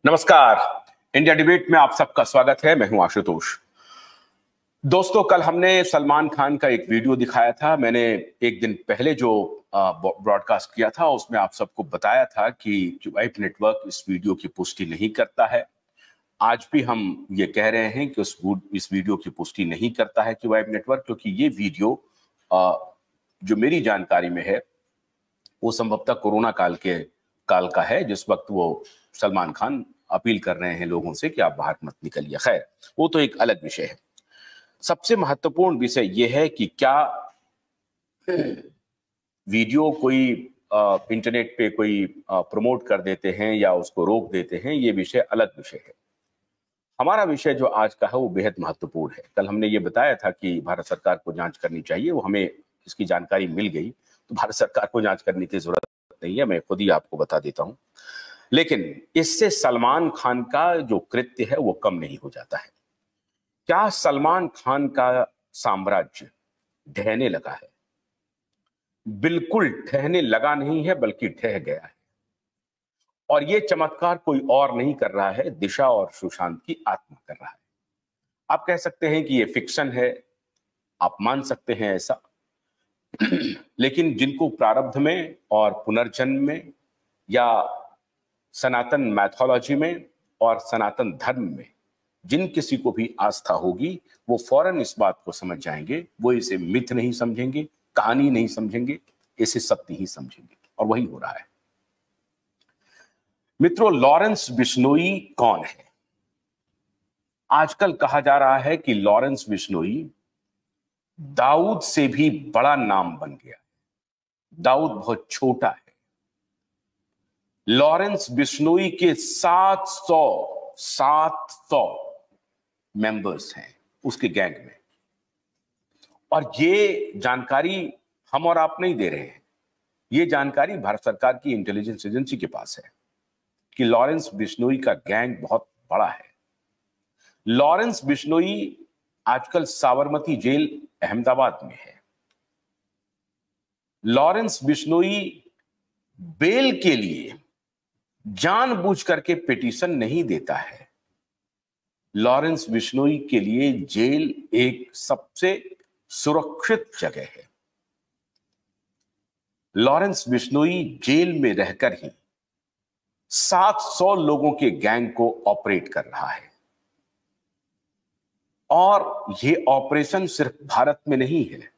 नमस्कार। India debate में आप सबका स्वागत है। मैं हूं आशुतोष। दोस्तों, कल हमने सलमान खान का एक वीडियो दिखाया था। मैंने एक दिन पहले जो ब्रॉडकास्ट किया था उसमें आप सबको बताया था कि क्यूबाइट नेटवर्क इस वीडियो की पुष्टि नहीं करता है। आज भी हम ये कह रहे हैं कि इस वीडियो की पुष्टि नहीं करता है क्यूबाइट नेटवर्क, क्योंकि ये वीडियो जो मेरी जानकारी में है वो संभवतः कोरोना काल का है, जिस वक्त वो सलमान खान अपील कर रहे हैं लोगों से कि आप बाहर मत निकलिए। खैर, वो तो एक अलग विषय है। सबसे महत्वपूर्ण विषय यह है कि क्या वीडियो कोई इंटरनेट पे कोई प्रमोट कर देते हैं या उसको रोक देते हैं, ये विषय अलग विषय है। हमारा विषय जो आज का है वो बेहद महत्वपूर्ण है। कल हमने ये बताया था कि भारत सरकार को जांच करनी चाहिए, वो हमें इसकी जानकारी मिल गई, तो भारत सरकार को जांच करने की जरूरत नहीं है, मैं खुद ही आपको बता देता हूं। लेकिन इससे सलमान खान का जो कृत्य है वो कम नहीं हो जाता है। क्या सलमान खान का साम्राज्य ढहने लगा है? बिल्कुल ठहने लगा नहीं है, बल्कि ढह गया है। और ये चमत्कार कोई और नहीं कर रहा है, दिशा और सुशांत की आत्मा कर रहा है। आप कह सकते हैं कि ये फिक्शन है, आप मान सकते हैं ऐसा। लेकिन जिनको प्रारब्ध में और पुनर्जन्म में या सनातन मैथोलॉजी में और सनातन धर्म में जिन किसी को भी आस्था होगी, वो फौरन इस बात को समझ जाएंगे। वो इसे मिथ नहीं समझेंगे, कहानी नहीं समझेंगे, इसे सत्य ही समझेंगे। और वही हो रहा है। मित्रों, लॉरेंस बिश्नोई कौन है? आजकल कहा जा रहा है कि लॉरेंस बिश्नोई दाऊद से भी बड़ा नाम बन गया। दाऊद बहुत छोटा है। लॉरेंस बिश्नोई के 700 मेंबर्स हैं उसके गैंग में। और ये जानकारी हम और आप नहीं दे रहे हैं, ये जानकारी भारत सरकार की इंटेलिजेंस एजेंसी के पास है कि लॉरेंस बिश्नोई का गैंग बहुत बड़ा है। लॉरेंस बिश्नोई आजकल साबरमती जेल अहमदाबाद में है। लॉरेंस बिश्नोई बेल के लिए जानबूझ करके पिटीशन नहीं देता है। लॉरेंस बिश्नोई के लिए जेल एक सबसे सुरक्षित जगह है। लॉरेंस बिश्नोई जेल में रहकर ही 700 लोगों के गैंग को ऑपरेट कर रहा है। और यह ऑपरेशन सिर्फ भारत में नहीं है,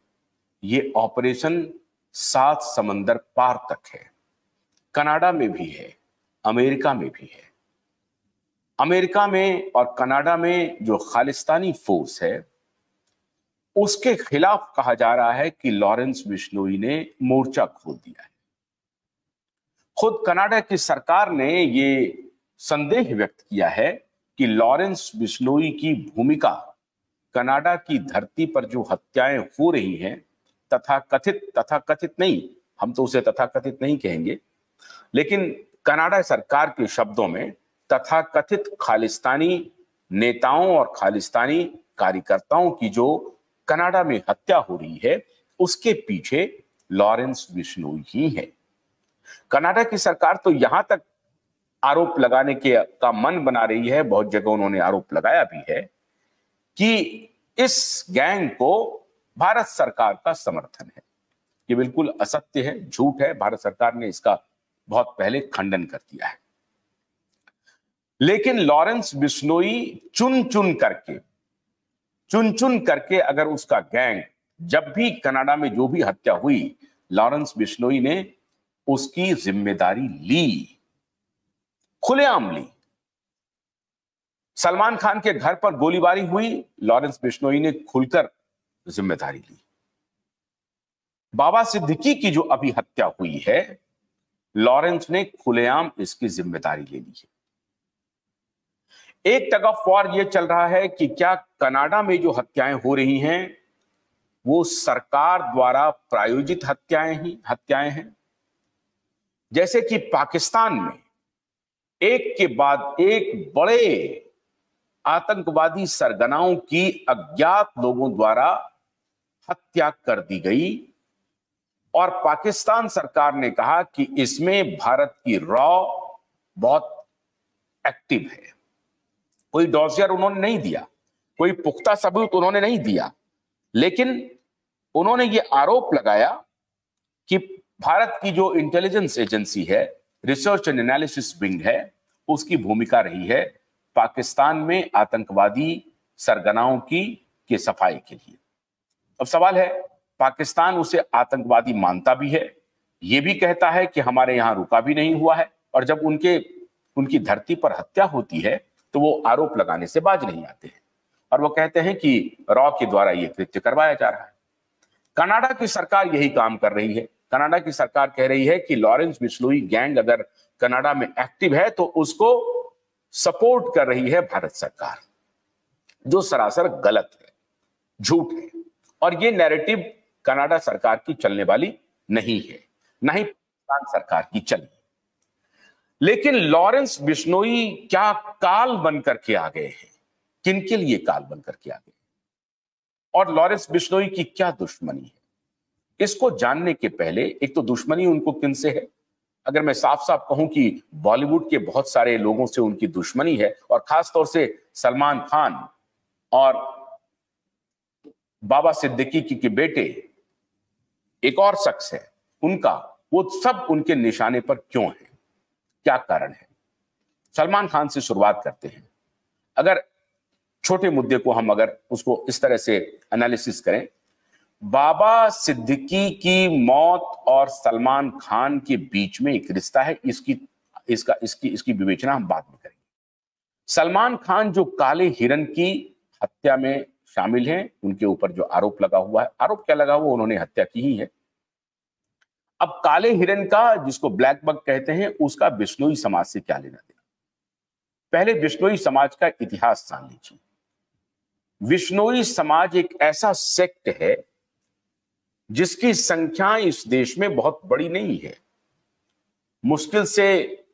यह ऑपरेशन 7 समंदर पार तक है। कनाडा में भी है, अमेरिका में भी है। अमेरिका में और कनाडा में जो खालिस्तानी फोर्स है उसके खिलाफ कहा जा रहा है कि लॉरेंस बिश्नोई ने मोर्चा खोल दिया है। खुद कनाडा की सरकार ने यह संदेह व्यक्त किया है कि लॉरेंस बिश्नोई की भूमिका कनाडा की धरती पर जो हत्याएं हो रही हैं, तथाकथित नहीं, हम तो उसे तथाकथित नहीं कहेंगे, लेकिन कनाडा सरकार के शब्दों में तथाकथित खालिस्तानी नेताओं और खालिस्तानी कार्यकर्ताओं की जो कनाडा में हत्या हो रही है उसके पीछे लॉरेंस बिश्नोई ही है। कनाडा की सरकार तो यहां तक आरोप लगाने का मन बना रही है, बहुत जगह उन्होंने आरोप लगाया भी है कि इस गैंग को भारत सरकार का समर्थन है। ये बिल्कुल असत्य है, झूठ है। भारत सरकार ने इसका बहुत पहले खंडन कर दिया है। लेकिन लॉरेंस बिश्नोई चुन चुन करके अगर उसका गैंग, जब भी कनाडा में जो भी हत्या हुई, लॉरेंस बिश्नोई ने उसकी जिम्मेदारी ली, खुलेआम ली। सलमान खान के घर पर गोलीबारी हुई, लॉरेंस बिश्नोई ने खुलकर जिम्मेदारी ली। बाबा सिद्दीकी की जो अभी हत्या हुई है, लॉरेंस ने खुलेआम इसकी जिम्मेदारी ले ली है। एक टग ऑफ वॉर यह चल रहा है कि क्या कनाडा में जो हत्याएं हो रही हैं वो सरकार द्वारा प्रायोजित हत्याएं हैं, जैसे कि पाकिस्तान में एक के बाद एक बड़े आतंकवादी सरगनाओं की अज्ञात लोगों द्वारा हत्या कर दी गई। और पाकिस्तान सरकार ने कहा कि इसमें भारत की रॉ बहुत एक्टिव है। कोई डॉसियर उन्होंने नहीं दिया, कोई पुख्ता सबूत उन्होंने नहीं दिया, लेकिन उन्होंने ये आरोप लगाया कि भारत की जो इंटेलिजेंस एजेंसी है, रिसर्च एंड एनालिसिस विंग है, उसकी भूमिका रही है पाकिस्तान में आतंकवादी सरगनाओं की सफाई के लिए। अब सवाल है, पाकिस्तान उसे आतंकवादी मानता भी है, यह भी कहता है कि हमारे यहां रुका भी नहीं हुआ है, और जब उनकी धरती पर हत्या होती है तो वो आरोप लगाने से बाज नहीं आते हैं और वो कहते हैं कि रॉ के द्वारा यह कृत्य करवाया जा रहा है। कनाडा की सरकार यही काम कर रही है। कनाडा की सरकार कह रही है कि लॉरेंस बिश्नोई गैंग अगर कनाडा में एक्टिव है तो उसको सपोर्ट कर रही है भारत सरकार, जो सरासर गलत है, झूठ है। और ये नैरेटिव कनाडा सरकार की चलने वाली नहीं है, ना ही पाकिस्तान सरकार की चली। लेकिन लॉरेंस बिश्नोई क्या काल बनकर के आ गए हैं? किनके लिए काल बनकर के आ गए? और लॉरेंस बिश्नोई की क्या दुश्मनी है? इसको जानने के पहले, एक तो दुश्मनी उनको किनसे है? अगर मैं साफ साफ कहूं कि बॉलीवुड के बहुत सारे लोगों से उनकी दुश्मनी है, और खासतौर से सलमान खान और बाबा सिद्दीकी के बेटे एक और शख्स है, उनका, वो सब उनके निशाने पर क्यों है? क्या कारण है? सलमान खान से शुरुआत करते हैं। अगर छोटे मुद्दे को हम अगर उसको इस तरह से एनालिसिस करें, बाबा सिद्दीकी की मौत और सलमान खान के बीच में एक रिश्ता है, इसकी विवेचना हम बाद में करेंगे। सलमान खान जो काले हिरन की हत्या में शामिल हैं, उनके ऊपर जो आरोप लगा हुआ है, आरोप क्या लगा हुआ, उन्होंने हत्या की ही है। अब काले हिरन का, जिसको ब्लैक बग कहते हैं, उसका बिश्नोई समाज से क्या लेना देना? पहले बिश्नोई समाज का इतिहास जान लीजिए। बिश्नोई समाज एक ऐसा सेक्ट है जिसकी संख्या इस देश में बहुत बड़ी नहीं है। मुश्किल से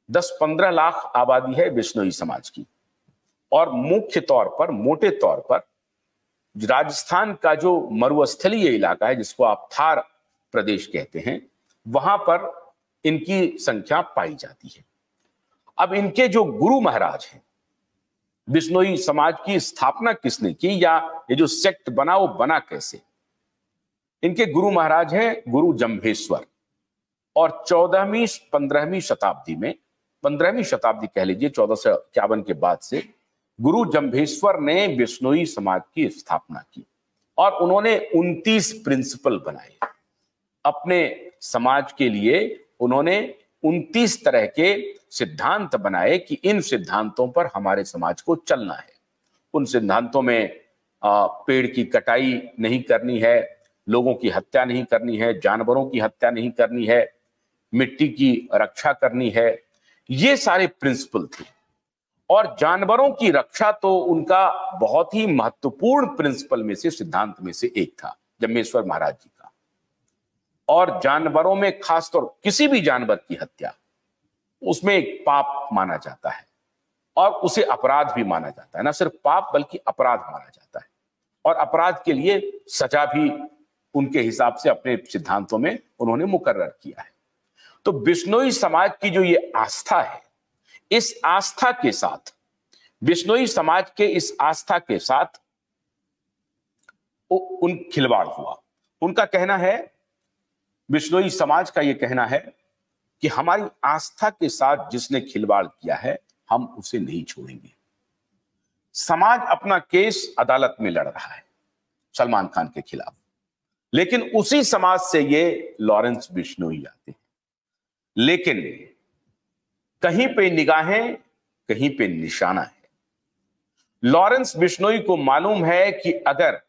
10-15 लाख आबादी है बिश्नोई समाज की, और मुख्य तौर पर, मोटे तौर पर राजस्थान का जो मरुस्थलीय इलाका है, जिसको आप थार प्रदेश कहते हैं, वहां पर इनकी संख्या पाई जाती है। अब इनके जो गुरु महाराज हैं, बिश्नोई समाज की स्थापना किसने की, या ये जो सेक्ट बना वो बना कैसे? इनके गुरु महाराज हैं गुरु जंभेश्वर, और 14वीं-15वीं शताब्दी में, 15वीं शताब्दी कह लीजिए, 1451 के बाद से गुरु जंभेश्वर ने बिश्नोई समाज की स्थापना की, और उन्होंने 29 प्रिंसिपल बनाए अपने समाज के लिए। उन्होंने 29 तरह के सिद्धांत बनाए कि इन सिद्धांतों पर हमारे समाज को चलना है। उन सिद्धांतों में पेड़ की कटाई नहीं करनी है, लोगों की हत्या नहीं करनी है, जानवरों की हत्या नहीं करनी है, मिट्टी की रक्षा करनी है, ये सारे प्रिंसिपल थे। और जानवरों की रक्षा तो उनका बहुत ही महत्वपूर्ण प्रिंसिपल में से, सिद्धांत में से एक था, जम्भेश्वर महाराज जी का। और जानवरों में खासतौर, किसी भी जानवर की हत्या, उसमें एक पाप माना जाता है और उसे अपराध भी माना जाता है। ना सिर्फ पाप बल्कि अपराध माना जाता है, और अपराध के लिए सजा भी उनके हिसाब से अपने सिद्धांतों में उन्होंने मुकर्रर किया है। तो बिश्नोई समाज की जो ये आस्था है, इस आस्था के साथ, बिश्नोई समाज के इस आस्था के साथ उन खिलवाड़ हुआ। उनका कहना है, बिश्नोई समाज का यह कहना है कि हमारी आस्था के साथ जिसने खिलवाड़ किया है, हम उसे नहीं छोड़ेंगे। समाज अपना केस अदालत में लड़ रहा है सलमान खान के खिलाफ, लेकिन उसी समाज से ये लॉरेंस बिश्नोई आते हैं। लेकिन कहीं पे निगाहें, कहीं पे निशाना है। लॉरेंस बिश्नोई को मालूम है कि अगर